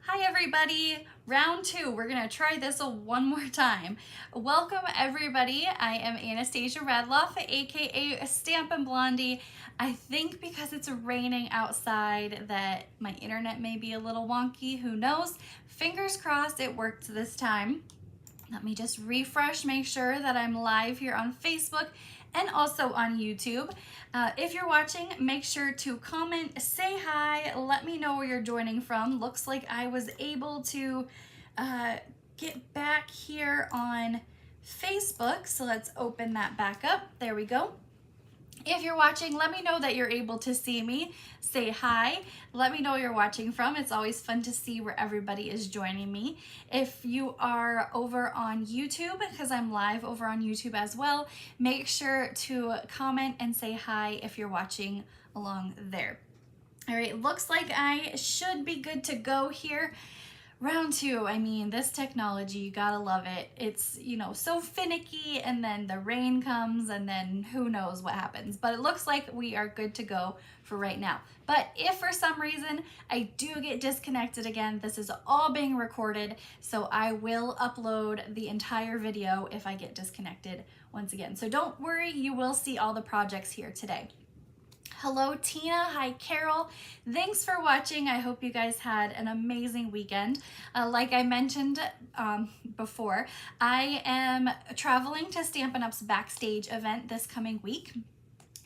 Hi everybody, round two. We're gonna try this one more time. Welcome everybody. I am Anastasia Radloff, aka Stampin' Blondie. I think because it's raining outside that my internet may be a little wonky, who knows? Fingers crossed it worked this time. Let me just refresh, make sure that I'm live here on Facebook and also on YouTube. If you're watching, make sure to comment, say hi, let me know where you're joining from. Looks like I was able to get back here on Facebook, so let's open that back up. There we go. If you're watching, let me know that you're able to see me. Say hi. Let me know where you're watching from. It's always fun to see where everybody is joining me. If you are over on YouTube, because I'm live over on YouTube as well, make sure to comment and say hi if you're watching along there. All right, looks like I should be good to go here. Round two, I mean, this technology, you gotta love it. It's, so finicky, and then the rain comes, and then who knows what happens. But it looks like we are good to go for right now. But if for some reason I do get disconnected again, this is all being recorded, so I will upload the entire video if I get disconnected once again. So don't worry, you will see all the projects here today. Hello Tina, hi Carol. Thanks for watching. I hope you guys had an amazing weekend. Like I mentioned before, I am traveling to Stampin' Up's backstage event this coming week.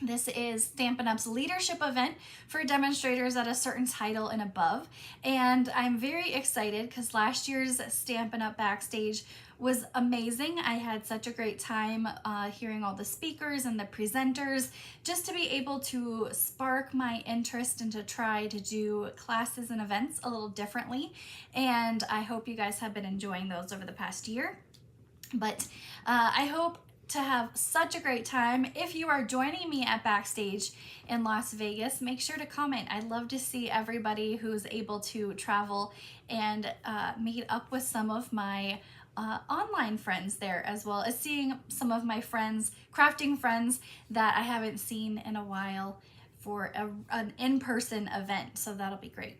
This is Stampin' Up's leadership event for demonstrators at a certain title and above. And I'm very excited because last year's Stampin' Up Backstage was amazing. I had such a great time hearing all the speakers and the presenters, just to be able to spark my interest and to try to do classes and events a little differently. And I hope you guys have been enjoying those over the past year. But I hope to have such a great time. If you are joining me at Backstage in Las Vegas, make sure to comment. I'd love to see everybody who's able to travel and meet up with some of my online friends there, as well as seeing some of my friends, crafting friends that I haven't seen in a while for an in-person event. So that'll be great.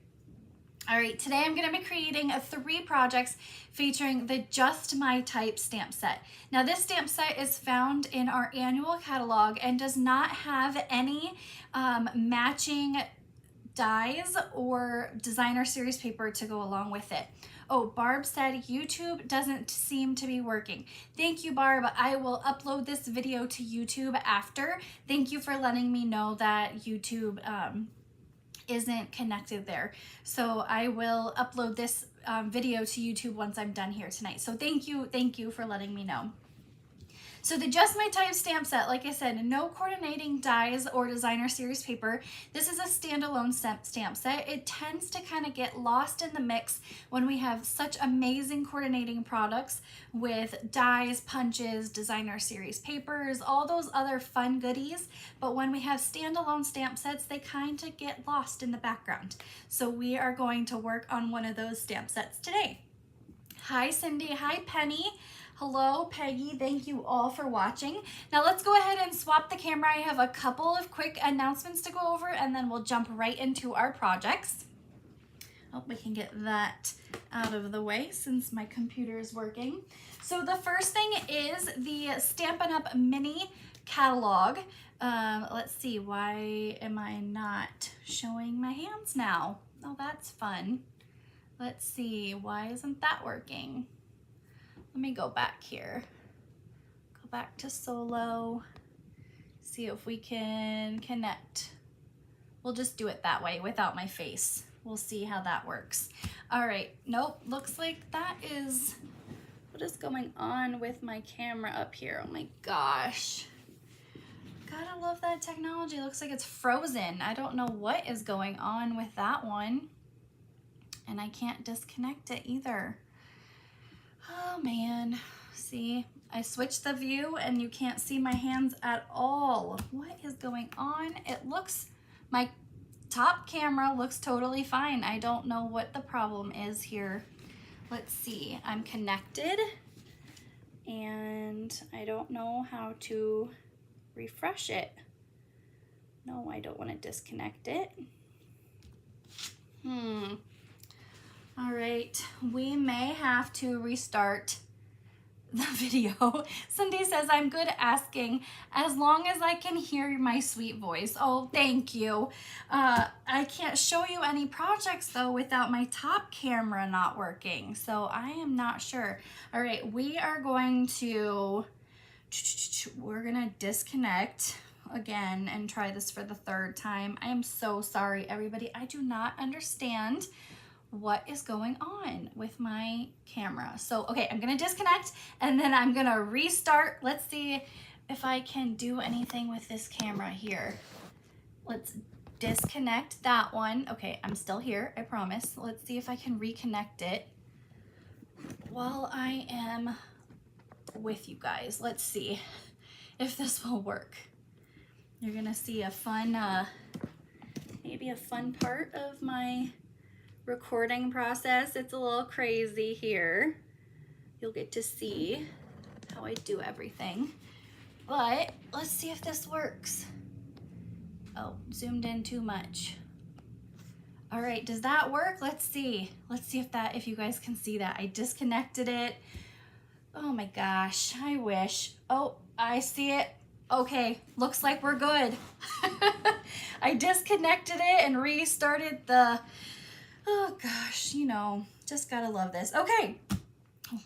All right, today I'm going to be creating 3 projects featuring the Just My Type stamp set. Now this stamp set is found in our annual catalog and does not have any matching dies or designer series paper to go along with it. Oh, Barb said YouTube doesn't seem to be working. Thank you, Barb. I will upload this video to YouTube after. Thank you for letting me know that YouTube isn't connected there. So I will upload this video to YouTube once I'm done here tonight. So thank you for letting me know. So the Just My Type stamp set, like I said, no coordinating dies or designer series paper. This is a standalone stamp set. It tends to kind of get lost in the mix when we have such amazing coordinating products with dies, punches, designer series papers, all those other fun goodies. But when we have standalone stamp sets, they kind of get lost in the background. So we are going to work on one of those stamp sets today. Hi Cindy, hi Penny. Hello, Peggy. Thank you all for watching. Now let's go ahead and swap the camera. I have a couple of quick announcements to go over, and then we'll jump right into our projects. Oh, we can get that out of the way since my computer is working. So the first thing is the Stampin' Up! Mini catalog. Let's see, why am I not showing my hands now? Oh, that's fun. Let's see, why isn't that working? Let me go back here. Go back to solo. See if we can connect. We'll just do it that way without my face. We'll see how that works. All right, nope, looks like that is, what is going on with my camera up here? Oh my gosh. Gotta love that technology. Looks like it's frozen. I don't know what is going on with that one. And I can't disconnect it either. Oh man, see, I switched the view and you can't see my hands at all. What is going on? It looks, my top camera looks totally fine. I don't know what the problem is here. Let's see, I'm connected and I don't know how to refresh it. No, I don't want to disconnect it. All right. right, we may have to restart the video. Cindy says, I'm good asking as long as I can hear my sweet voice. Oh, thank you. I can't show you any projects though without my top camera not working. So I am not sure. All right, we're going to disconnect again and try this for the third time. I am so sorry, everybody. I do not understand what is going on with my camera. So, okay, I'm gonna disconnect and then I'm gonna restart. Let's see if I can do anything with this camera here. Let's disconnect that one. Okay, I'm still here, I promise. Let's see if I can reconnect it while I am with you guys. Let's see if this will work. You're gonna see a fun, maybe a fun part of my recording process. It's a little crazy here. You'll get to see how I do everything. But let's see if this works. Oh, zoomed in too much. All right, does that work? Let's see. Let's see if you guys can see that. I disconnected it. Oh my gosh, I wish. Oh, I see it. Okay, looks like we're good. I disconnected it and restarted the, oh gosh, you know, just gotta love this. Okay,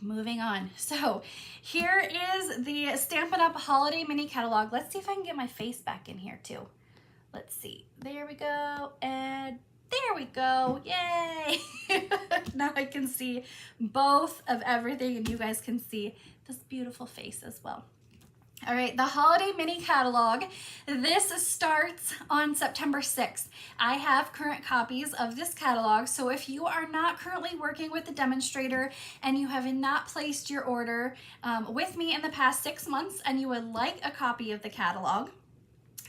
moving on. So here is the Stampin' Up! Holiday Mini Catalog. Let's see if I can get my face back in here too. Let's see. There we go. And there we go. Yay! Now I can see both of everything and you guys can see this beautiful face as well. All right, the Holiday Mini Catalog. This starts on September 6th. I have current copies of this catalog, so if you are not currently working with the demonstrator and you have not placed your order with me in the past 6 months and you would like a copy of the catalog,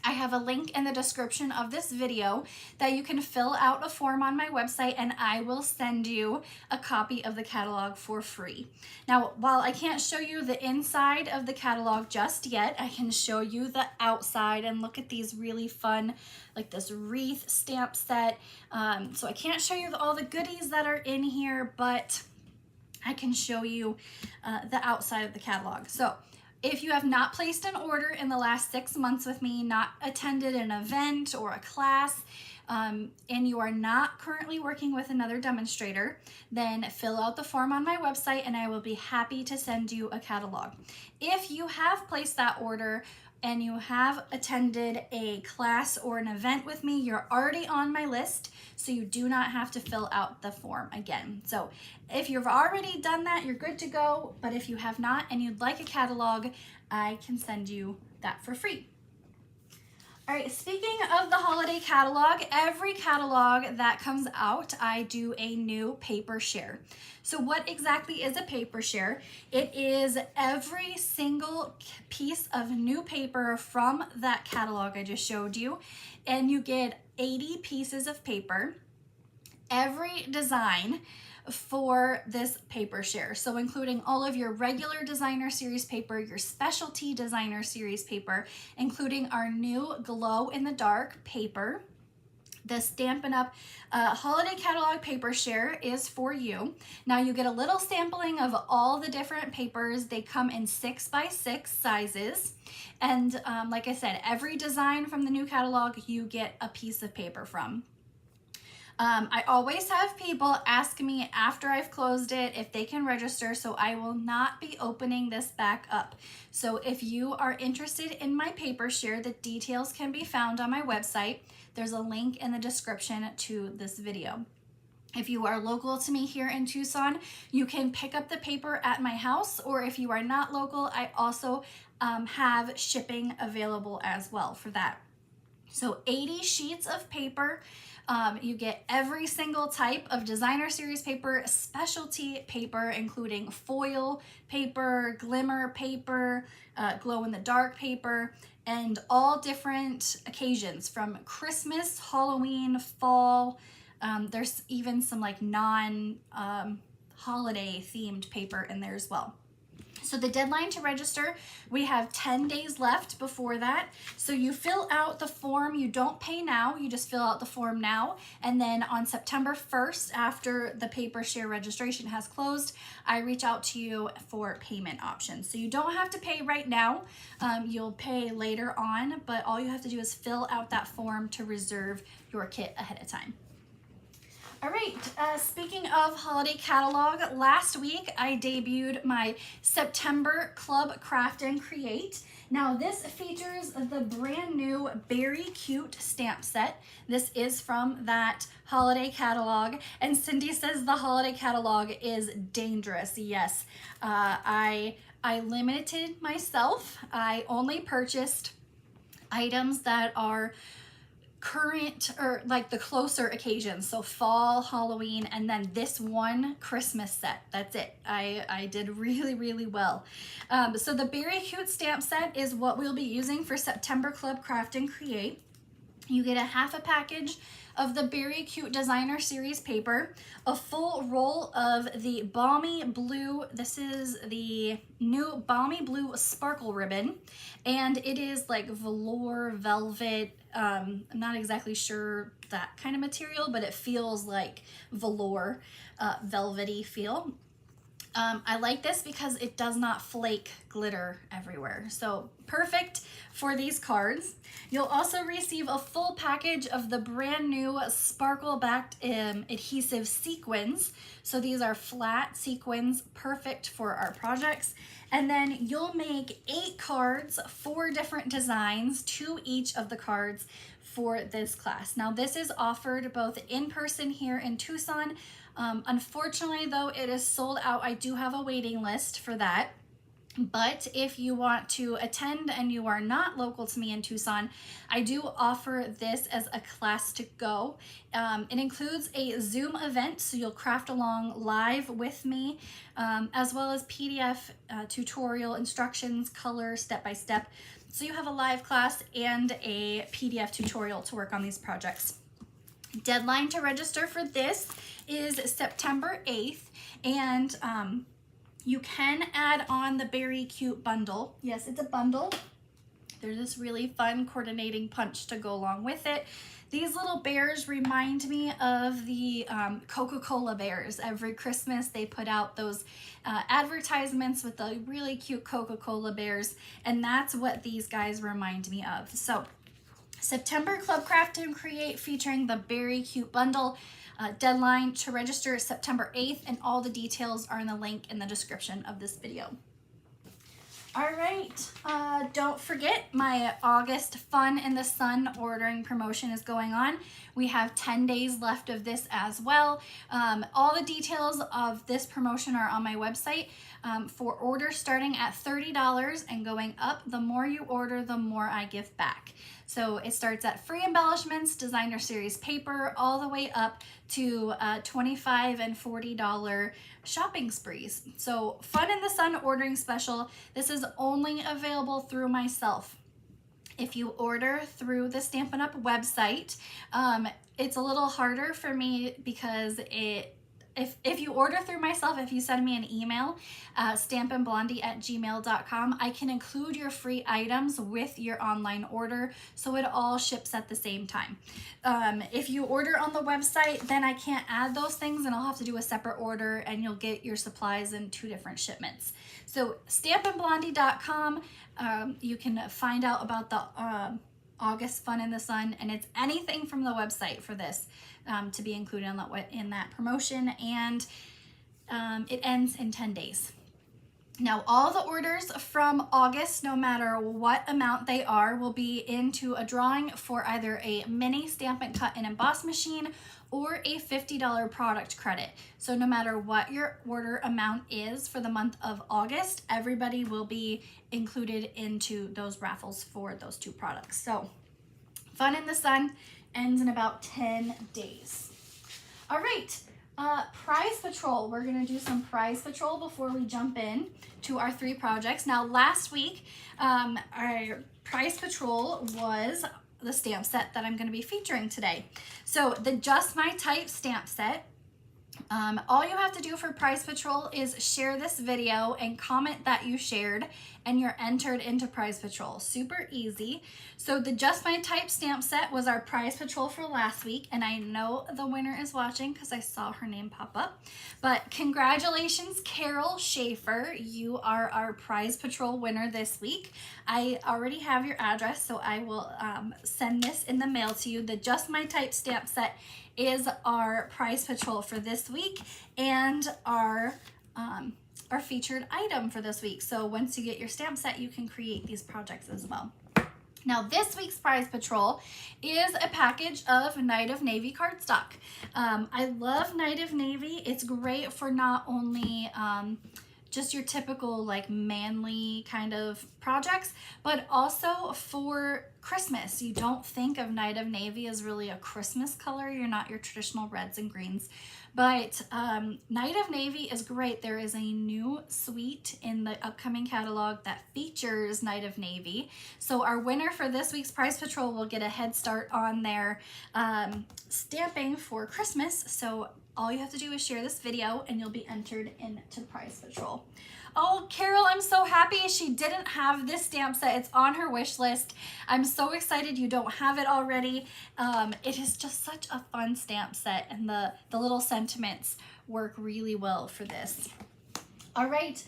I have a link in the description of this video that you can fill out a form on my website and I will send you a copy of the catalog for free. Now, while I can't show you the inside of the catalog just yet, I can show you the outside and look at these really fun, like this wreath stamp set. So I can't show you all the goodies that are in here, but I can show you the outside of the catalog. So if you have not placed an order in the last 6 months with me, not attended an event or a class, and you are not currently working with another demonstrator, then fill out the form on my website and I will be happy to send you a catalog. If you have placed that order and you have attended a class or an event with me, you're already on my list, so you do not have to fill out the form again. So if you've already done that, you're good to go, but if you have not and you'd like a catalog, I can send you that for free. All right, speaking of the holiday catalog, every catalog that comes out, I do a new paper share. So what exactly is a paper share? It is every single piece of new paper from that catalog I just showed you, and you get 80 pieces of paper, every design for this paper share. So including all of your regular designer series paper, your specialty designer series paper, including our new glow in the dark paper. The Stampin' Up! Holiday Catalog paper share is for you. Now you get a little sampling of all the different papers. They come in 6x6 sizes. And like I said, every design from the new catalog, you get a piece of paper from. I always have people ask me after I've closed it if they can register, so I will not be opening this back up. So if you are interested in my paper share, the details can be found on my website. There's a link in the description to this video. If you are local to me here in Tucson, you can pick up the paper at my house, or if you are not local, I also have shipping available as well for that. So 80 sheets of paper. You get every single type of designer series paper, specialty paper, including foil paper, glimmer paper, glow in the dark paper, and all different occasions from Christmas, Halloween, fall. There's even some like non-holiday themed paper in there as well. So the deadline to register, we have 10 days left before that. So you fill out the form, you don't pay now, you just fill out the form now. And then on September 1st, after the PaperShare registration has closed, I reach out to you for payment options. So you don't have to pay right now, you'll pay later on, but all you have to do is fill out that form to reserve your kit ahead of time. All right, speaking of holiday catalog, last week I debuted my September Club Craft and Create. Now this features the brand new Berry Cute stamp set. This is from that holiday catalog, and Cindy says the holiday catalog is dangerous. Yes, I limited myself. I only purchased items that are current or like the closer occasions, so fall, Halloween, and then this one Christmas set. That's it. I did really well. So the Berry Cute stamp set is what we'll be using for September Club Craft and Create. You get a half a package of the Berry Cute Designer Series paper, a full roll of the Balmy Blue, this is the new Balmy Blue Sparkle Ribbon, and it is like velour, velvet, I'm not exactly sure that kind of material, but it feels like velour, velvety feel. I like this because it does not flake glitter everywhere. So perfect for these cards. You'll also receive a full package of the brand new sparkle backed adhesive sequins. So these are flat sequins, perfect for our projects. And then you'll make 8 cards, 4 different designs to each of the cards for this class. Now this is offered both in person here in Tucson. Unfortunately though, it is sold out. I do have a waiting list for that. But if you want to attend and you are not local to me in Tucson, I do offer this as a class to go. It includes a Zoom event, so you'll craft along live with me, as well as PDF tutorial instructions, color, step-by-step. So you have a live class and a PDF tutorial to work on these projects. Deadline to register for this is September 8th, and you can add on the Berry Cute bundle. Yes, it's a bundle. There's this really fun coordinating punch to go along with it. These little bears remind me of the Coca-Cola bears. Every Christmas they put out those advertisements with the really cute Coca-Cola bears, and that's what these guys remind me of. So September Club Craft and Create featuring the Berry Cute bundle. Deadline to register is September 8th, and all the details are in the link in the description of this video. All right, don't forget my August Fun in the Sun ordering promotion is going on. We have 10 days left of this as well. All the details of this promotion are on my website. For orders starting at $30 and going up, the more you order, the more I give back. So it starts at free embellishments, designer series paper, all the way up to $25 and $40 shopping sprees. So Fun in the Sun ordering special. This is only available through myself. If you order through the Stampin' Up! Website, it's a little harder for me because if you order through myself, if you send me an email, stampinblondie@gmail.com, I can include your free items with your online order, so it all ships at the same time. If you order on the website, then I can't add those things and I'll have to do a separate order, and you'll get your supplies in 2 different shipments. So stampinblondie.com, you can find out about the August Fun in the Sun, and it's anything from the website for this to be included in that promotion, and it ends in 10 days. Now all the orders from August, no matter what amount they are, will be into a drawing for either a mini Stampin' Cut and Emboss machine or a $50 product credit. So no matter what your order amount is for the month of August, everybody will be included into those raffles for those 2 products. So Fun in the Sun ends in about 10 days. All right, Prize Patrol. We're gonna do some Prize Patrol before we jump in to our 3 projects. Now last week, our Prize Patrol was the stamp set that I'm gonna be featuring today. So the Just My Type stamp set All you have to do for Prize Patrol is share this video and comment that you shared, and you're entered into Prize Patrol. Super easy. So the Just My Type stamp set was our Prize Patrol for last week, and I know the winner is watching because I saw her name pop up. But congratulations, Carol Schaefer. You are our Prize Patrol winner this week. I already have your address, so I will send this in the mail to you. The Just My Type stamp set is our Prize Patrol for this week, and our featured item for this week. So once you get your stamp set, you can create these projects as well. Now this week's Prize Patrol is a package of Night of Navy cardstock. I love Night of Navy. It's great for not only just your typical like manly kind of projects, but also for Christmas. You don't think of Night of Navy as really a Christmas color. You're not your traditional reds and greens, but Night of Navy is great. There is a new suite in the upcoming catalog that features Night of Navy. So our winner for this week's Prize Patrol will get a head start on their stamping for Christmas. So all you have to do is share this video and you'll be entered into Prize Patrol. Oh, Carol, I'm so happy she didn't have this stamp set. It's on her wish list. I'm so excited you don't have it already. It is just such a fun stamp set, and the little sentiments work really well for this. All right.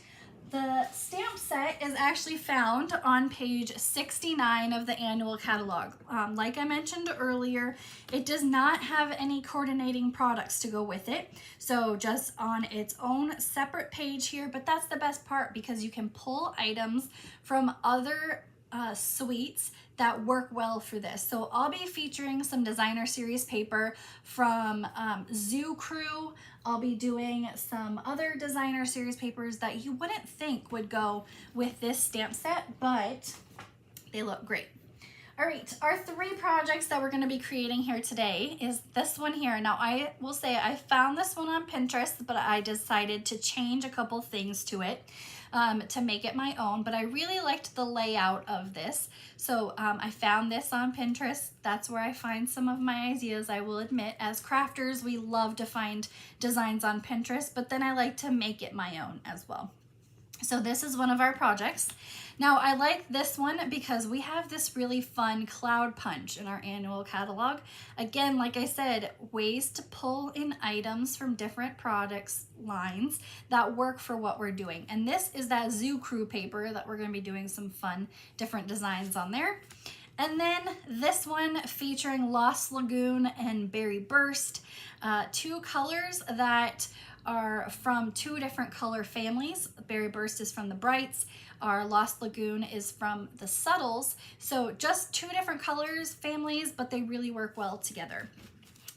The stamp set is actually found on page 69 of the annual catalog. Like I mentioned earlier, it does not have any coordinating products to go with it. So just on its own separate page here, but that's the best part because you can pull items from other suites that work well for this. So I'll be featuring some designer series paper from Zoo Crew. I'll be doing some other designer series papers that you wouldn't think would go with this stamp set, but they look great. All right, our 3 projects that we're going to be creating here today is this one here. Now I will say I found this one on Pinterest, but I decided to change a couple things to it to make it my own, but I really liked the layout of this. So I found this on Pinterest. That's where I find some of my ideas, I will admit. As crafters, we love to find designs on Pinterest, but then I like to make it my own as well. So this is one of our projects. Now I like this one because we have this really fun cloud punch in our annual catalog. Again, like I said, ways to pull in items from different products lines that work for what we're doing. And this is that Zoo Crew paper that we're going to be doing some fun different designs on there. And then this one featuring Lost Lagoon and Berry Burst, 2 colors that are from 2 different color families. Berry Burst is from the Brights. Our Lost Lagoon is from the Subtles. So just 2 different colors, families, but they really work well together.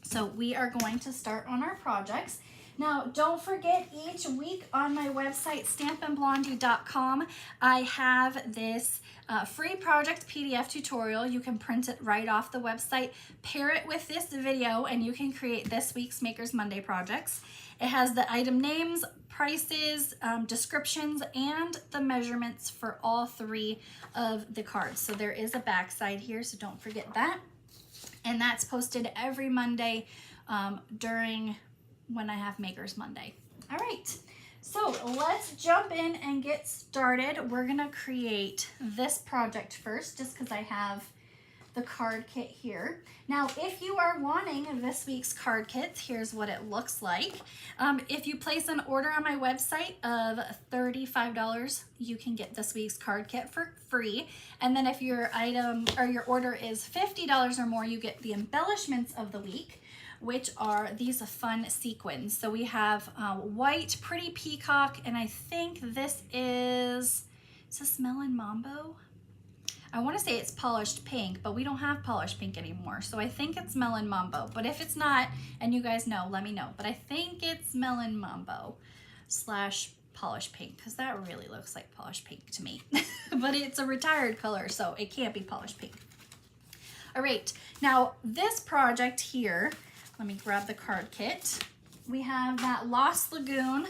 So we are going to start on our projects. Now, don't forget, each week on my website, stampandblondie.com, I have this free project PDF tutorial. You can print it right off the website, pair it with this video, and you can create this week's Makers Monday projects. It has the item names, prices, descriptions, and the measurements for all 3 of the cards. So there is a back side here, so don't forget that. And that's posted every Monday during when I have Makers Monday. All right, so let's jump in and get started. We're gonna create this project first, just because I have the card kit here. Now, if you are wanting this week's card kits, here's what it looks like. If you place an order on my website of $35, you can get this week's card kit for free. And then if your item or your order is $50 or more, you get the embellishments of the week, which are these fun sequins. So we have white, pretty peacock, and I think this is this Melon Mambo? I want to say it's polished pink, but we don't have polished pink anymore. So I think it's Melon Mambo. But if it's not, and you guys know, let me know. But I think it's Melon Mambo / polished pink, because that really looks like polished pink to me. But it's a retired color, so it can't be polished pink. All right, now this project here, let me grab the card kit. We have that Lost Lagoon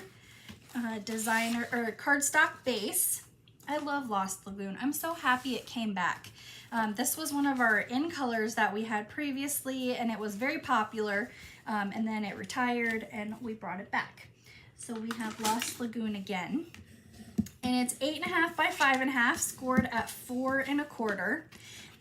designer or cardstock base. I love Lost Lagoon. I'm so happy it came back. This was one of our in colors that we had previously, and it was very popular. and then it retired and we brought it back. So we have Lost Lagoon again. And it's 8.5 by 5.5, scored at 4 1/4.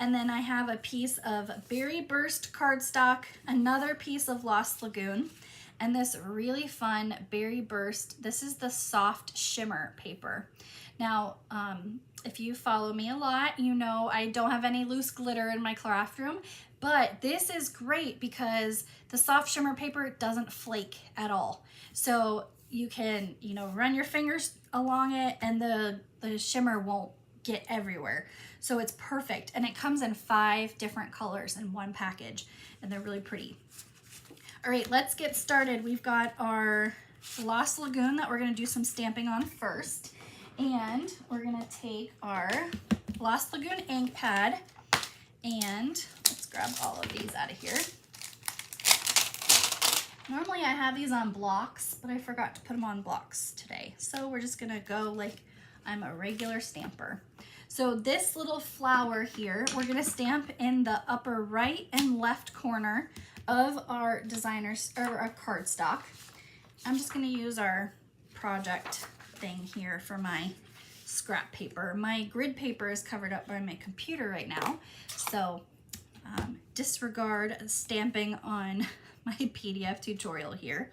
And then I have a piece of Berry Burst cardstock, another piece of Lost Lagoon, and this really fun Berry Burst. This is the soft shimmer paper. Now, if you follow me a lot, you know I don't have any loose glitter in my craft room, but this is great because the soft shimmer paper doesn't flake at all. So you can, you know, run your fingers along it and the shimmer won't get everywhere. So it's perfect. And it comes in 5 different colors in one package, and they're really pretty. All right, let's get started. We've got our Lost Lagoon that we're gonna do some stamping on first. And we're gonna take our Lost Lagoon ink pad, and let's grab all of these out of here. Normally I have these on blocks, but I forgot to put them on blocks today. So we're just gonna go like I'm a regular stamper. So this little flower here, we're gonna stamp in the upper right and left corner of our designer's or our cardstock. I'm just gonna use our project thing here for my scrap paper. My grid paper is covered up by my computer right now, so disregard stamping on my PDF tutorial here.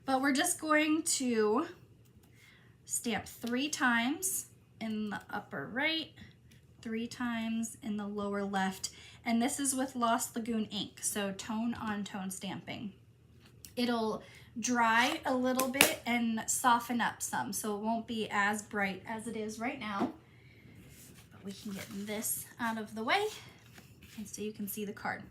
But we're just going to stamp 3 times in the upper right, 3 times in the lower left, and this is with Lost Lagoon ink, so tone on tone stamping. It'll dry a little bit and soften up some, so it won't be as bright as it is right now. But we can get this out of the way, and so you can see the card.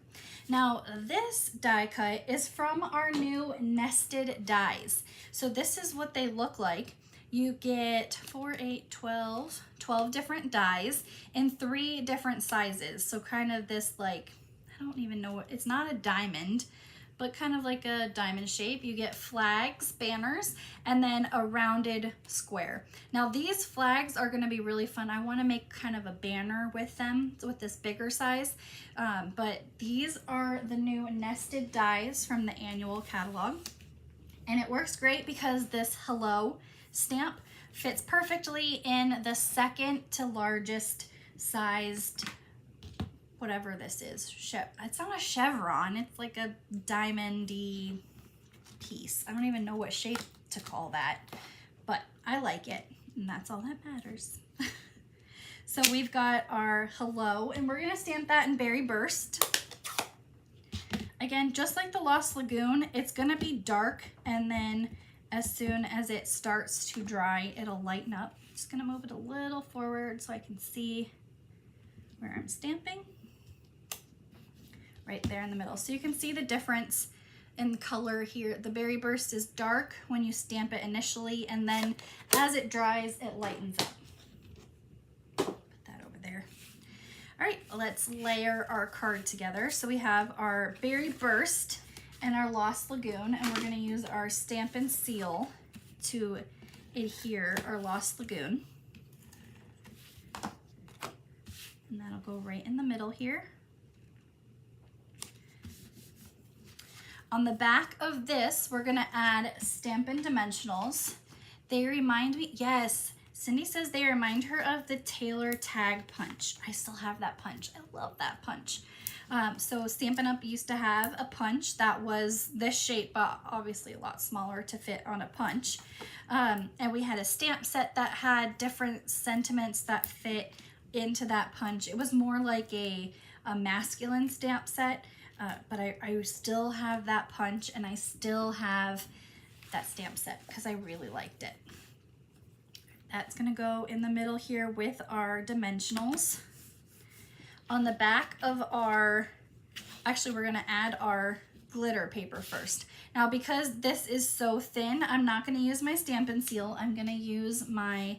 Now this die cut is from our new nested dies. So this is what they look like. You get 4, 8, 12 different dies in 3 different sizes. So kind of this, like, I don't even know what, it's not a diamond, but kind of like a diamond shape. You get flags, banners, and then a rounded square. Now these flags are gonna be really fun. I wanna make kind of a banner with them, with this bigger size. But these are the new nested dies from the annual catalog. And it works great because this hello stamp fits perfectly in the second to largest sized, whatever this is. It's not a chevron, it's like a diamondy piece. I don't even know what shape to call that, but I like it, and that's all that matters. So we've got our hello, and we're gonna stamp that in Berry Burst. Again, just like the Lost Lagoon, it's gonna be dark, and then as soon as it starts to dry, it'll lighten up. I'm just gonna move it a little forward so I can see where I'm stamping. Right there in the middle. So you can see the difference in color here. The Berry Burst is dark when you stamp it initially, and then as it dries, it lightens up. Put that over there. All right, let's layer our card together. So we have our Berry Burst and our Lost Lagoon, and we're gonna use our Stampin' Seal to adhere our Lost Lagoon. And that'll go right in the middle here. On the back of this, we're gonna add Stampin' Dimensionals. They remind me, yes, Cindy says they remind her of the Taylor Tag punch. I still have that punch. I love that punch. So Stampin' Up! Used to have a punch that was this shape, but obviously a lot smaller to fit on a punch. And we had a stamp set that had different sentiments that fit into that punch. It was more like a masculine stamp set, but I still have that punch, and I still have that stamp set because I really liked it. That's gonna go in the middle here with our dimensionals. On the back of our, actually we're gonna add our glitter paper first. Now because this is so thin, I'm not gonna use my Stampin' Seal. I'm gonna use my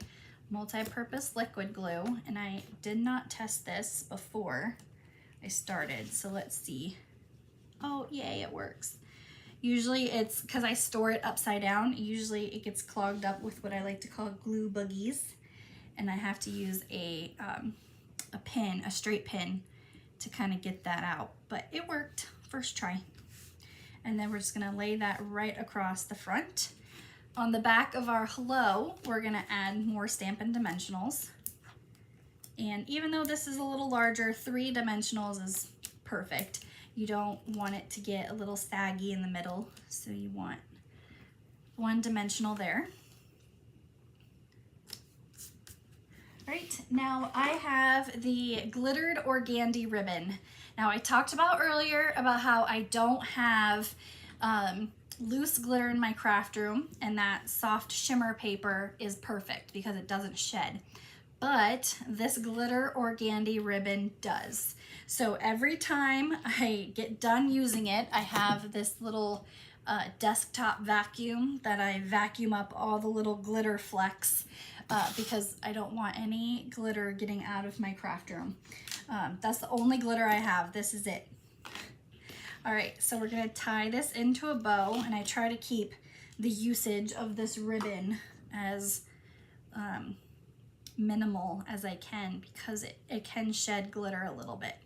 multi-purpose liquid glue, and I did not test this before I started, so let's see. Oh yay, it works. Usually it's because I store it upside down. Usually it gets clogged up with what I like to call glue buggies, and I have to use a pin, a straight pin, to kind of get that out. But it worked first try. And then we're just gonna lay that right across the front. On the back of our hello, we're gonna add more Stampin' Dimensionals. And even though this is a little larger, 3 dimensionals is perfect. You don't want it to get a little saggy in the middle, so you want 1 dimensional there. All right, now I have the glittered organdy ribbon. Now I talked about earlier about how I don't have loose glitter in my craft room, and that soft shimmer paper is perfect because it doesn't shed. But this glitter organdy ribbon does. So every time I get done using it, I have this little desktop vacuum that I vacuum up all the little glitter flecks because I don't want any glitter getting out of my craft room. That's the only glitter I have. This is it. All right, so we're gonna tie this into a bow, and I try to keep the usage of this ribbon as minimal as I can because it can shed glitter a little bit.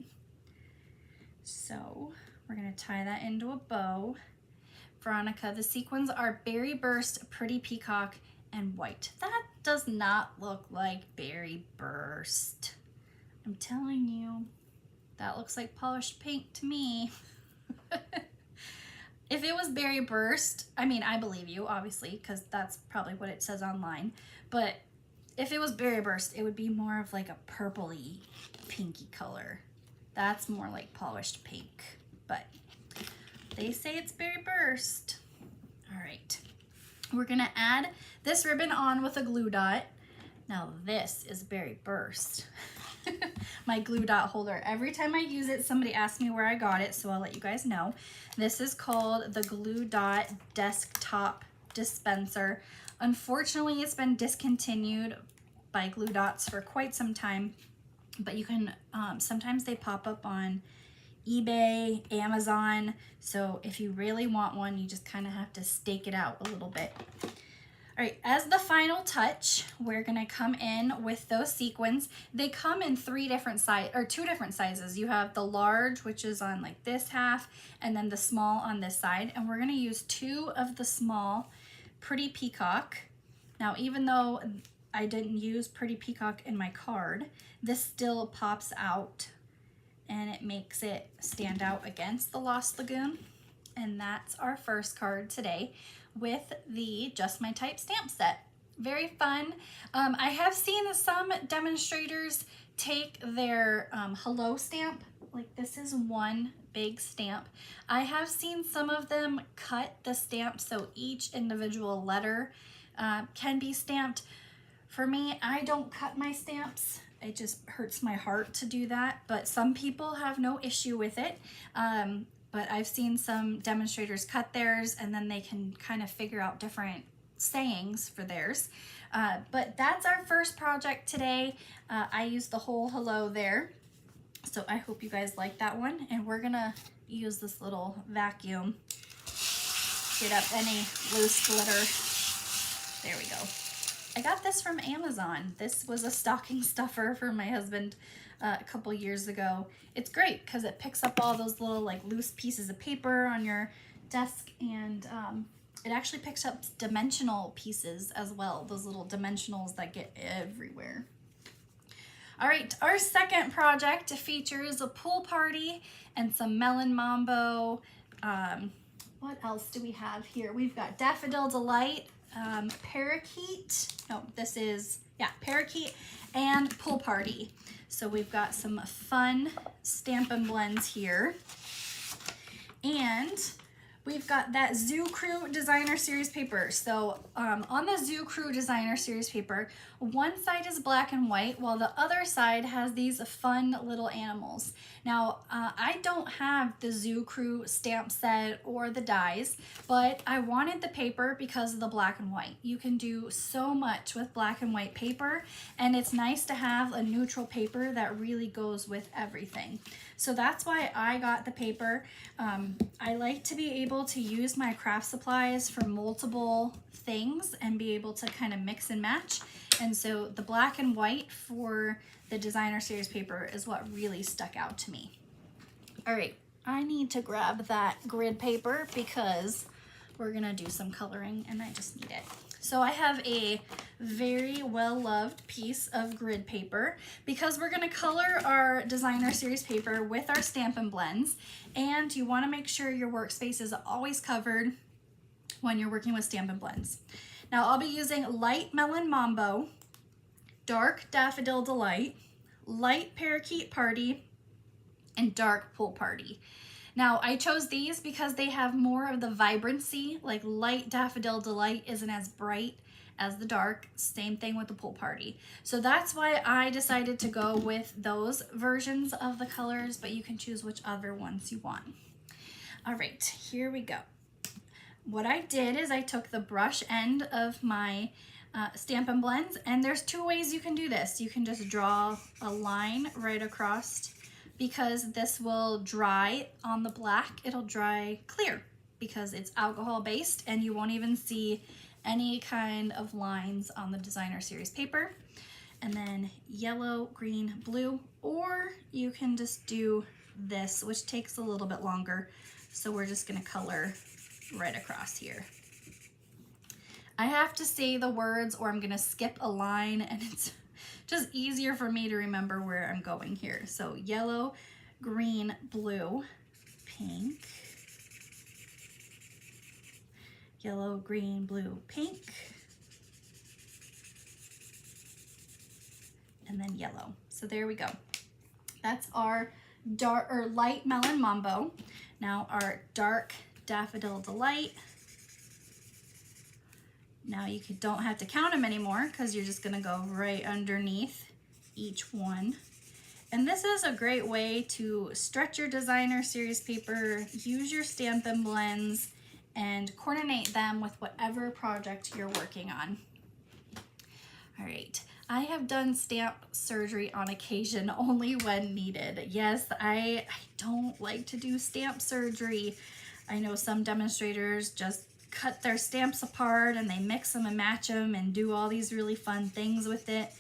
So we're gonna tie that into a bow. Veronica, the sequins are Berry Burst, Pretty Peacock, and white. That does not look like Berry Burst. I'm telling you, that looks like polished pink to me. If it was Berry Burst, I mean, I believe you, obviously, because that's probably what it says online. But if it was Berry Burst, it would be more of like a purpley, pinky color. That's more like polished pink, but they say it's Berry Burst. All right, we're gonna add this ribbon on with a glue dot. Now this is Berry Burst. My glue dot holder. Every time I use it, somebody asks me where I got it, so I'll let you guys know. This is called the Glue Dot Desktop Dispenser. Unfortunately, it's been discontinued by Glue Dots for quite some time, but you can, sometimes they pop up on eBay, Amazon, so if you really want one, you just kind of have to stake it out a little bit. All right, as the final touch, we're gonna come in with those sequins. They come in 2 different sizes. You have the large, which is on like this half, and then the small on this side. And we're gonna use 2 of the small Pretty Peacock. Now, even though I didn't use Pretty Peacock in my card, this still pops out and it makes it stand out against the Lost Lagoon. And that's our first card today with the Just My Type stamp set. Very fun. I have seen some demonstrators take their hello stamp, like this is one big stamp. I have seen some of them cut the stamp so each individual letter can be stamped. For me, I don't cut my stamps. It just hurts my heart to do that, but some people have no issue with it. But I've seen some demonstrators cut theirs and then they can kind of figure out different sayings for theirs. But that's our first project today. I used the whole hello there. So I hope you guys like that one. And we're gonna use this little vacuum, get up any loose glitter. There we go. I got this from Amazon. This was a stocking stuffer for my husband a couple years ago. It's great because it picks up all those little like loose pieces of paper on your desk, and it actually picks up dimensional pieces as well, those little dimensionals that get everywhere. All right, our second project features a pool party and some melon mambo. What else do we have here? We've got Daffodil Delight, Parakeet. No, this is, yeah, Parakeet and Pool Party. So we've got some fun Stampin' Blends here. And we've got that Zoo Crew Designer Series paper. So on the Zoo Crew Designer Series paper, one side is black and white while the other side has these fun little animals. Now, I don't have the Zoo Crew stamp set or the dies, but I wanted the paper because of the black and white. You can do so much with black and white paper, and it's nice to have a neutral paper that really goes with everything. So that's why I got the paper. I like to be able to use my craft supplies for multiple things and be able to kind of mix and match. And so the black and white for the Designer Series paper is what really stuck out to me. All right, I need to grab that grid paper because we're gonna do some coloring and I just need it. So I have a very well-loved piece of grid paper because we're gonna color our designer series paper with our Stampin' Blends, and you wanna make sure your workspace is always covered when you're working with Stampin' Blends. Now I'll be using light Melon Mambo, dark Daffodil Delight, light Parakeet Party, and dark Pool Party. Now I chose these because they have more of the vibrancy, like light Daffodil Delight isn't as bright as the dark, same thing with the Pool Party. So that's why I decided to go with those versions of the colors, but you can choose whichever ones you want. All right, here we go. What I did is I took the brush end of my Stampin' Blends, and there's two ways you can do this. You can just draw a line right across, because this will dry on the black. It'll dry clear because it's alcohol based and you won't even see any kind of lines on the designer series paper. And then yellow, green, blue, or you can just do this, which takes a little bit longer. So we're just gonna color right across here. I have to say the words or I'm gonna skip a line, and it's just easier for me to remember where I'm going here. So yellow, green, blue, pink, yellow, green, blue, pink, and then yellow. So there we go. That's our dark or light Melon Mambo. Now our dark Daffodil Delight. Now you don't have to count them anymore because you're just gonna go right underneath each one. And this is a great way to stretch your designer series paper, use your Stampin' Blends, and coordinate them with whatever project you're working on. All right, I have done stamp surgery on occasion only when needed. Yes, I don't like to do stamp surgery. I know some demonstrators just cut their stamps apart and they mix them and match them and do all these really fun things with it.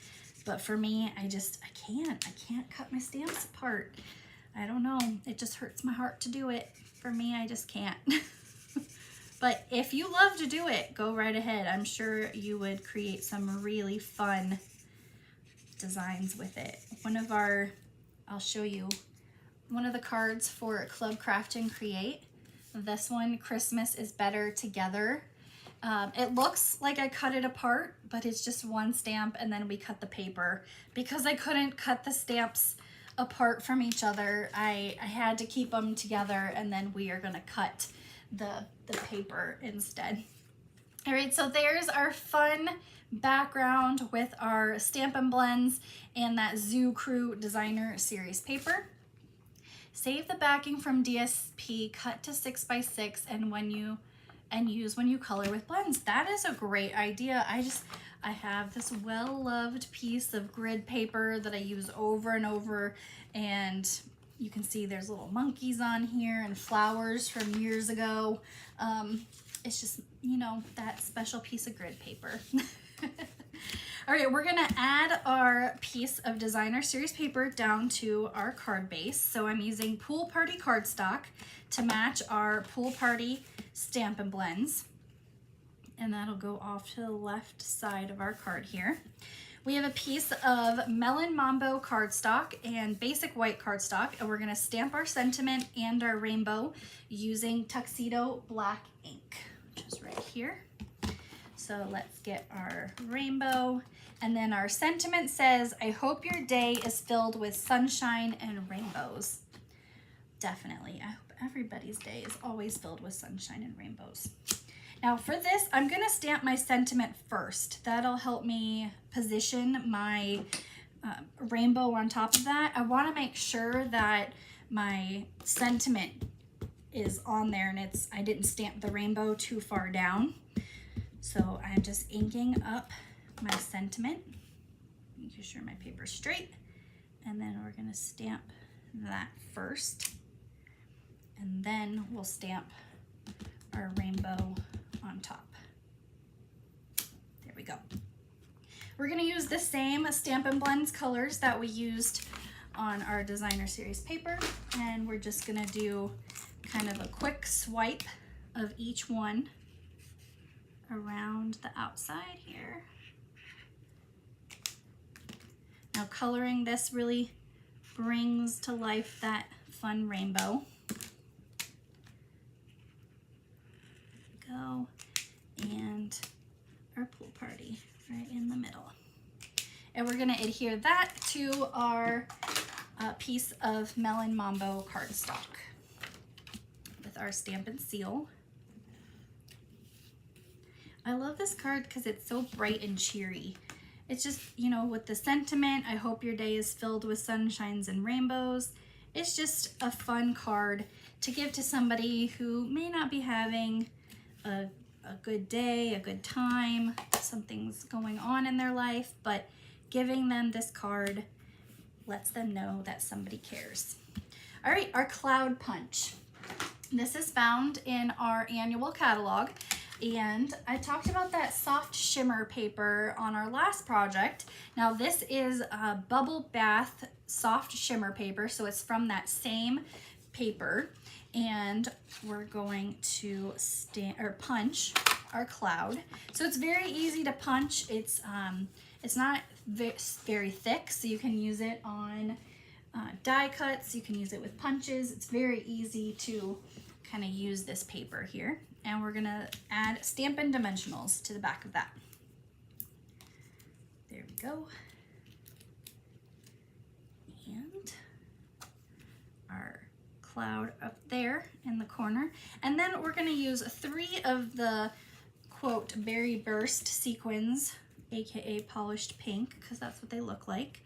But for me, I can't cut my stamps apart. I don't know, it just hurts my heart to do it. For me, I just can't. But if you love to do it, go right ahead. I'm sure you would create some really fun designs with it. I'll show you one of the cards for Club Craft and Create. This one, Christmas is Better Together. It looks like I cut it apart, but it's just one stamp and then we cut the paper. Because I couldn't cut the stamps apart from each other, I had to keep them together, and then we are gonna cut the paper instead. All right, so there's our fun background with our Stampin' Blends and that Zoo Crew designer series paper. Save the backing from DSP, cut to 6x6, and use when you color with blends. That is a great idea. I have this well-loved piece of grid paper that I use over and over, and you can see there's little monkeys on here and flowers from years ago. It's just, you know, that special piece of grid paper. All right, we're gonna add our piece of designer series paper down to our card base. So I'm using Pool Party cardstock to match our Pool Party Stampin' Blends. And that'll go off to the left side of our card here. We have a piece of Melon Mambo cardstock and basic white cardstock, and we're gonna stamp our sentiment and our rainbow using Tuxedo Black ink, which is right here. So let's get our rainbow. And then our sentiment says, I hope your day is filled with sunshine and rainbows. Definitely, I hope everybody's day is always filled with sunshine and rainbows. Now for this, I'm gonna stamp my sentiment first. That'll help me position my rainbow on top of that. I wanna make sure that my sentiment is on there and I didn't stamp the rainbow too far down. So I'm just inking up my sentiment, making sure my paper's straight, and then we're gonna stamp that first, and then we'll stamp our rainbow on top. There we go. We're gonna use the same Stampin' Blends colors that we used on our designer series paper, and we're just gonna do kind of a quick swipe of each one around the outside here. Now coloring this really brings to life that fun rainbow. There we go. And our pool party right in the middle. And we're gonna adhere that to our piece of Melon Mambo cardstock with our Stampin' Seal. I love this card because it's so bright and cheery. It's just, you know, with the sentiment, I hope your day is filled with sunshines and rainbows. It's just a fun card to give to somebody who may not be having a good day, a good time, something's going on in their life, but giving them this card lets them know that somebody cares. All right, our Cloud Punch. This is found in our annual catalog, and I talked about that soft shimmer paper on our last project. Now this is a Bubble Bath soft shimmer paper, so it's from that same paper, and we're going to punch our cloud. So it's very easy to punch. It's not very thick, so you can use it on die cuts, you can use it with punches. It's very easy to kind of use this paper here. And we're gonna add Stampin' Dimensionals to the back of that. There we go. And our cloud up there in the corner. And then we're gonna use 3 of the quote Berry Burst sequins, aka polished pink, because that's what they look like.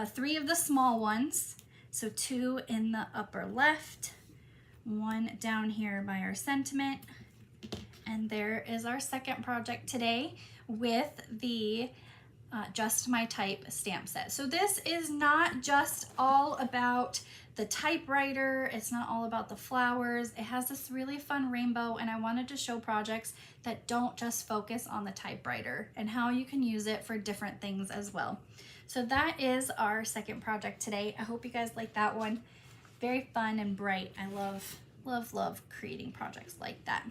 3 of the small ones, so 2 in the upper left, 1 down here by our sentiment, and there is our second project today with the Just My Type stamp set. So this is not just all about the typewriter, it's not all about the flowers. It has this really fun rainbow, and I wanted to show projects that don't just focus on the typewriter and how you can use it for different things as well. So that is our second project today. I hope you guys like that one. Very fun and bright. I love creating projects like that.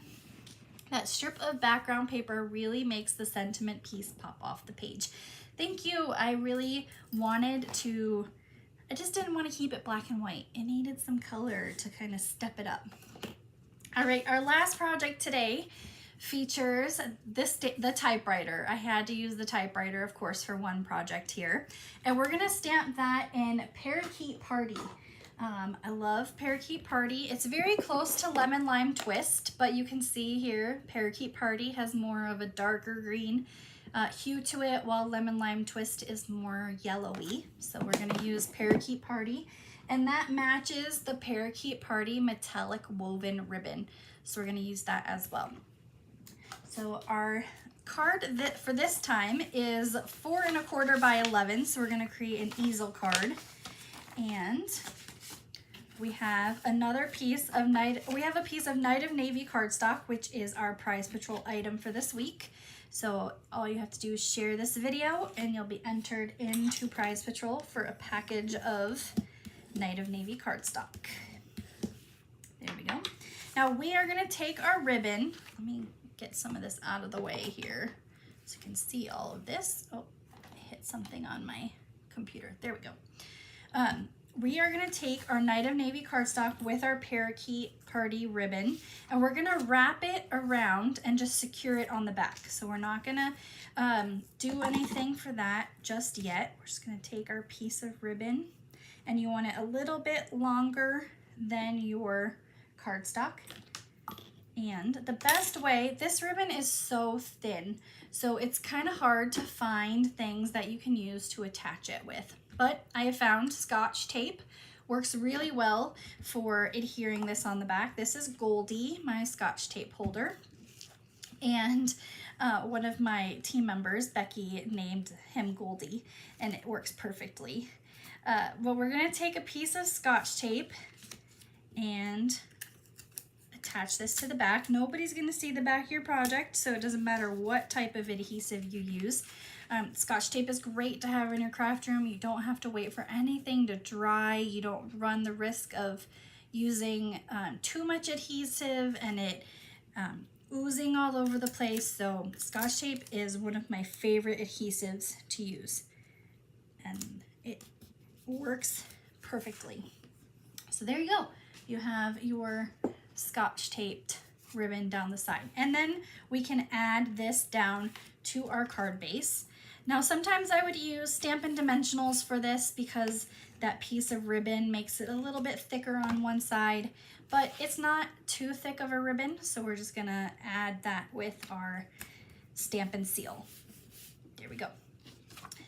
That strip of background paper really makes the sentiment piece pop off the page. Thank you. I really wanted to, I just didn't want to keep it black and white. It needed some color to kind of step it up. All right, our last project today features the typewriter. I had to use the typewriter, of course, for one project here. And we're gonna stamp that in Parakeet Party. I love Parakeet Party. It's very close to Lemon Lime Twist, but you can see here, Parakeet Party has more of a darker green hue to it, while Lemon Lime Twist is more yellowy. So we're gonna use Parakeet Party, and that matches the Parakeet Party metallic woven ribbon. So we're gonna use that as well. So our card for this time is 4 1/4 by 11. So we're gonna create an easel card, and we have another piece of Night of Navy cardstock, which is our Prize Patrol item for this week. So all you have to do is share this video and you'll be entered into Prize Patrol for a package of Night of Navy cardstock. There we go. Now we are gonna take our ribbon. Let me get some of this out of the way here so you can see all of this. Oh, I hit something on my computer. There we go. We are gonna take our Night of Navy cardstock with our Parakeet Party ribbon, and we're gonna wrap it around and just secure it on the back. So we're not gonna do anything for that just yet. We're just gonna take our piece of ribbon, and you want it a little bit longer than your cardstock. And the best way, this ribbon is so thin, so it's kind of hard to find things that you can use to attach it with. But I have found Scotch tape works really well for adhering this on the back. This is Goldie, my Scotch tape holder. And one of my team members, Becky, named him Goldie, and it works perfectly. Well, we're gonna take a piece of Scotch tape and attach this to the back. Nobody's gonna see the back of your project, so it doesn't matter what type of adhesive you use. Scotch tape is great to have in your craft room. You don't have to wait for anything to dry. You don't run the risk of using too much adhesive and it oozing all over the place. So Scotch tape is one of my favorite adhesives to use, and it works perfectly. So there you go. You have your Scotch taped ribbon down the side, and then we can add this down to our card base. Now sometimes I would use Stampin' Dimensionals for this because that piece of ribbon makes it a little bit thicker on one side, but it's not too thick of a ribbon, so we're just gonna add that with our Stampin' Seal. There we go.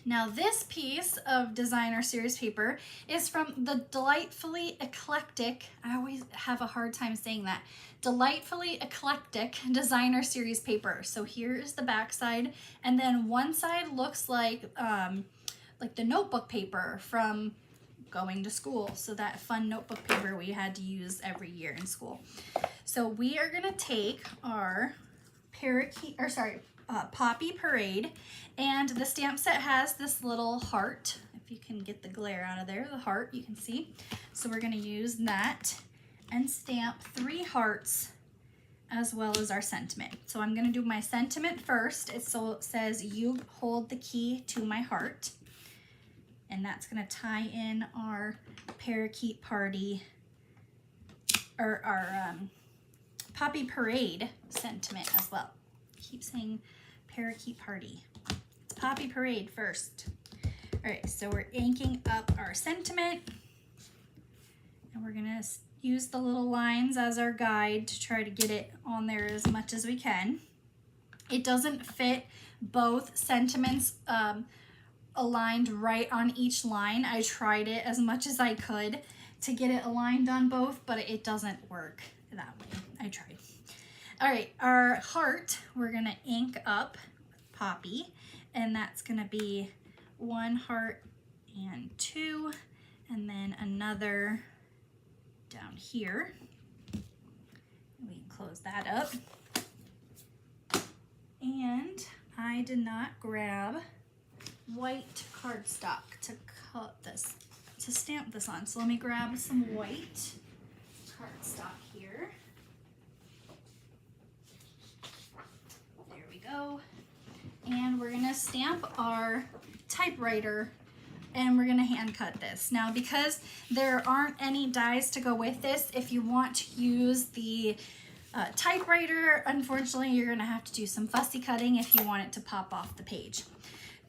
Now this piece of designer series paper is from the Delightfully Eclectic, I always have a hard time saying that, Delightfully Eclectic designer series paper. So here is the back side, and then one side looks like the notebook paper from going to school. So that fun notebook paper we had to use every year in school. So we are gonna take our Poppy Parade, and the stamp set has this little heart. If you can get the glare out of there, the heart you can see. So we're gonna use that and stamp 3 hearts as well as our sentiment. So I'm gonna do my sentiment first. It says, "You hold the key to my heart." And that's gonna tie in our Parakeet Party, or our Poppy Parade sentiment as well. Keep saying Parakeet Party. It's Poppy Parade first. All right, so we're inking up our sentiment, and we're gonna use the little lines as our guide to try to get it on there as much as we can. It doesn't fit both sentiments aligned right on each line. I tried it as much as I could to get it aligned on both, but it doesn't work that way. I tried. All right, our heart, we're gonna ink up Poppy, and that's gonna be 1 heart and 2, and then another down here. We can close that up. And I did not grab white cardstock to stamp this on. So let me grab some white cardstock here. There we go. And we're gonna stamp our typewriter, and we're gonna hand cut this. Now, because there aren't any dies to go with this, if you want to use the typewriter, unfortunately, you're gonna have to do some fussy cutting if you want it to pop off the page,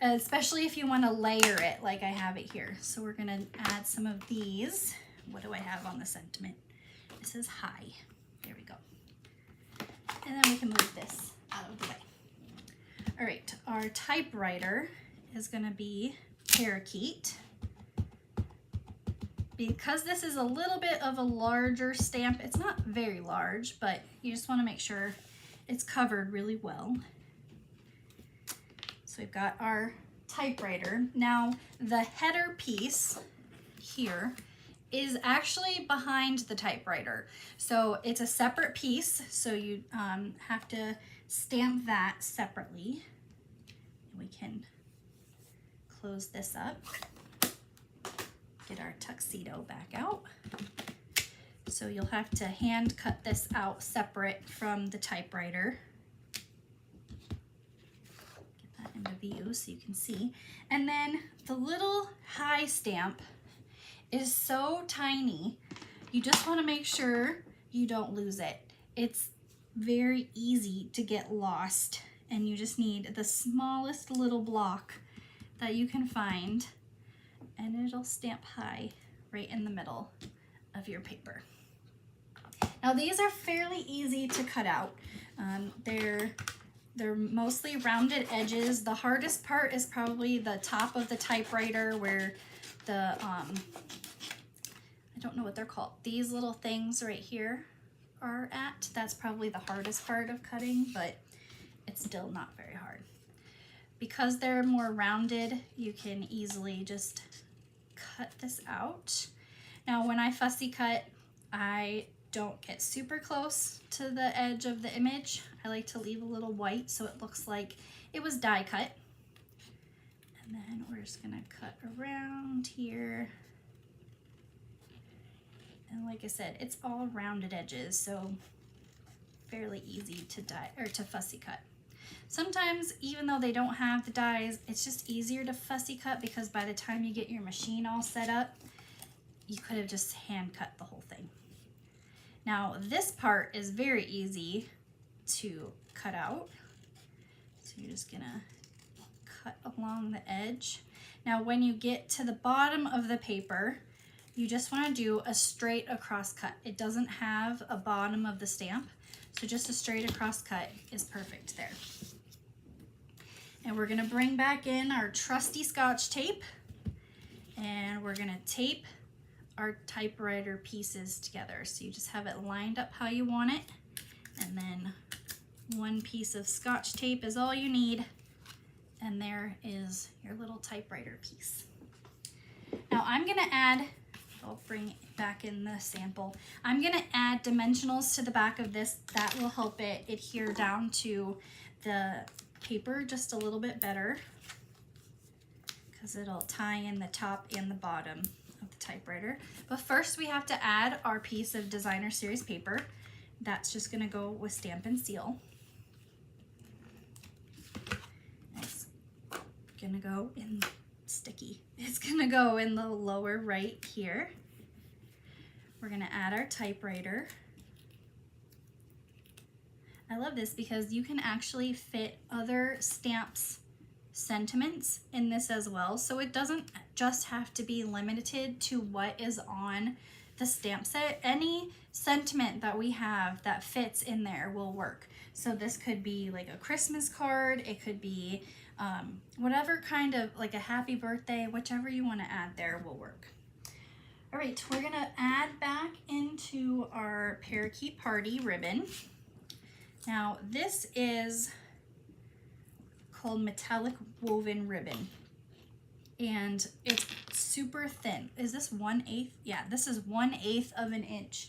especially if you want to layer it like I have it here. So we're gonna add some of these. What do I have on the sentiment? It says hi. There we go. And then we can move this out of the way. All right, our typewriter is gonna be Parakeet. Because this is a little bit of a larger stamp, it's not very large, but you just want to make sure it's covered really well. So we've got our typewriter. Now the header piece here is actually behind the typewriter. So it's a separate piece, so you have to stamp that separately. We can close this up. Get our tuxedo back out. So you'll have to hand cut this out separate from the typewriter. Get that into view so you can see. And then the little high stamp is so tiny. You just want to make sure you don't lose it. It's very easy to get lost, and you just need the smallest little block that you can find, and it'll stamp high right in the middle of your paper. Now these are fairly easy to cut out. They're mostly rounded edges. The hardest part is probably the top of the typewriter where the, I don't know what they're called. These little things right here are at. That's probably the hardest part of cutting, but it's still not very hard. Because they're more rounded, you can easily just cut this out. Now when I fussy cut, I don't get super close to the edge of the image. I like to leave a little white so it looks like it was die cut. And then we're just gonna cut around here. And like I said, it's all rounded edges, so fairly easy to die or to fussy cut. Sometimes, even though they don't have the dies, it's just easier to fussy cut because by the time you get your machine all set up, you could have just hand cut the whole thing. Now, this part is very easy to cut out. So you're just gonna cut along the edge. Now, when you get to the bottom of the paper, you just wanna do a straight across cut. It doesn't have a bottom of the stamp, so just a straight across cut is perfect there. And we're gonna bring back in our trusty Scotch tape, and we're gonna tape our typewriter pieces together. So you just have it lined up how you want it, and then one piece of Scotch tape is all you need, and there is your little typewriter piece. Now I'm gonna add, I'll bring it back in the sample, I'm gonna add dimensionals to the back of this. That will help it adhere down to the paper just a little bit better, because it'll tie in the top and the bottom of the typewriter. But first we have to add our piece of designer series paper. That's just gonna go with Stampin' Seal. It's gonna go in sticky. It's gonna go in the lower right here. We're gonna add our typewriter. I love this because you can actually fit other stamps sentiments in this as well. So it doesn't just have to be limited to what is on the stamp set. Any sentiment that we have that fits in there will work. So this could be like a Christmas card. It could be whatever kind of, like a happy birthday, whichever you want to add there will work. All right, we're gonna add back into our Parakeet Party ribbon. Now this is called metallic woven ribbon, and it's super thin. Is this 1/8? Yeah, this is 1/8 of an inch.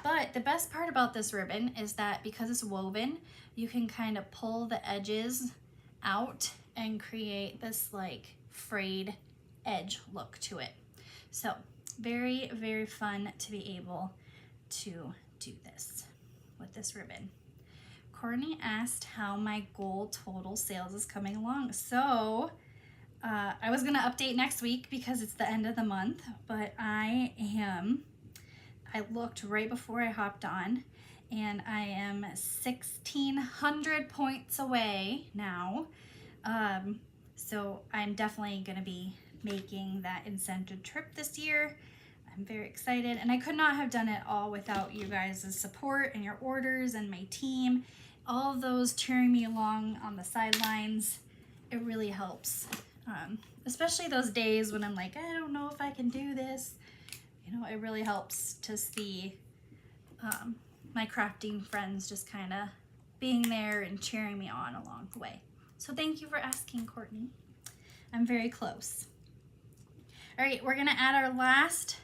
But the best part about this ribbon is that because it's woven, you can kind of pull the edges out and create this like frayed edge look to it. So very, very fun to be able to do this with this ribbon. Courtney asked how my goal total sales is coming along. So I was gonna update next week because it's the end of the month, but I looked right before I hopped on, and I am 1,600 points away now. So I'm definitely gonna be making that incentive trip this year. I'm very excited, and I could not have done it all without you guys' support and your orders and my team. All of those cheering me along on the sidelines, it really helps. Especially those days when I'm like, I don't know if I can do this. You know, it really helps to see my crafting friends just kind of being there and cheering me on along the way. So thank you for asking, Courtney. I'm very close. All right, we're gonna add our last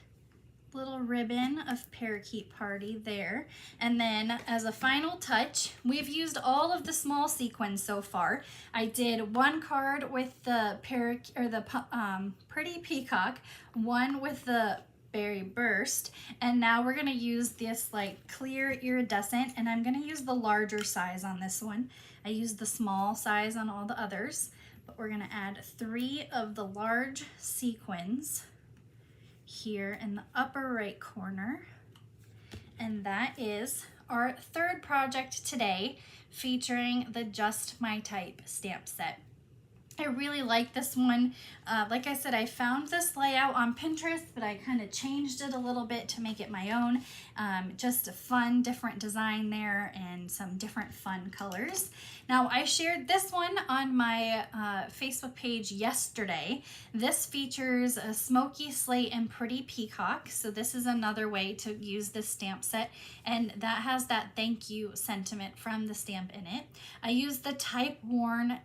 little ribbon of Parakeet Party there, and then as a final touch, we've used all of the small sequins so far. I did one card with the pretty peacock, one with the berry burst, and now we're gonna use this like clear iridescent, and I'm gonna use the larger size on this one. I used the small size on all the others, but we're gonna add 3 of the large sequins here in the upper right corner. And that is our third project today, featuring the Just My Type stamp set. I really like this one. Like I said, I found this layout on Pinterest, but I kind of changed it a little bit to make it my own. Just a fun, different design there and some different fun colors. Now, I shared this one on my Facebook page yesterday. This features a smoky slate and pretty peacock. So this is another way to use this stamp set, and that has that thank you sentiment from the stamp in it. I used the Type Worn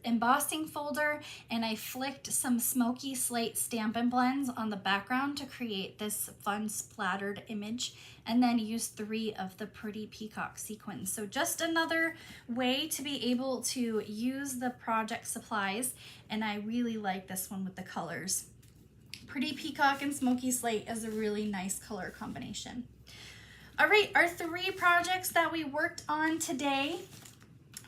embossed embossing folder, and I flicked some smoky slate Stampin' Blends on the background to create this fun splattered image, and then used 3 of the pretty peacock sequins. So just another way to be able to use the project supplies, and I really like this one with the colors. Pretty peacock and smoky slate is a really nice color combination. All right, our 3 projects that we worked on today.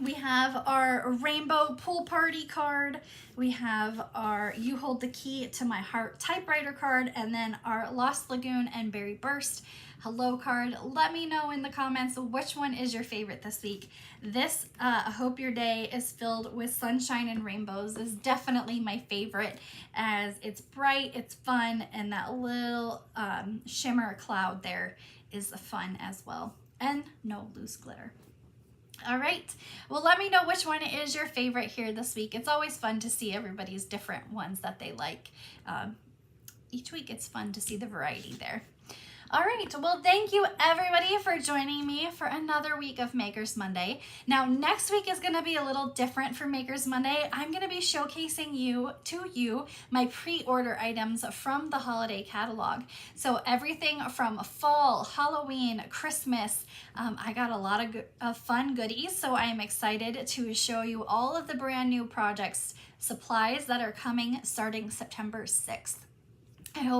We have our rainbow pool party card, we have our You Hold the Key to My Heart typewriter card, and then our Lost Lagoon and Berry Burst hello card. Let me know in the comments which one is your favorite this week. This I Hope Your Day is filled with sunshine and rainbows is definitely my favorite, as it's bright, it's fun, and that little shimmer cloud there is fun as well, and no loose glitter. All right, well, let me know which one is your favorite here this week. It's always fun to see everybody's different ones that they like. Each week it's fun to see the variety there. All right, well, thank you everybody for joining me for another week of Makers Monday. Now, next week is gonna be a little different for Makers Monday. I'm gonna be showcasing you my pre-order items from the holiday catalog. So everything from fall, Halloween, Christmas, I got a lot of fun goodies. So I'm excited to show you all of the brand new projects, supplies that are coming starting September 6th. I hope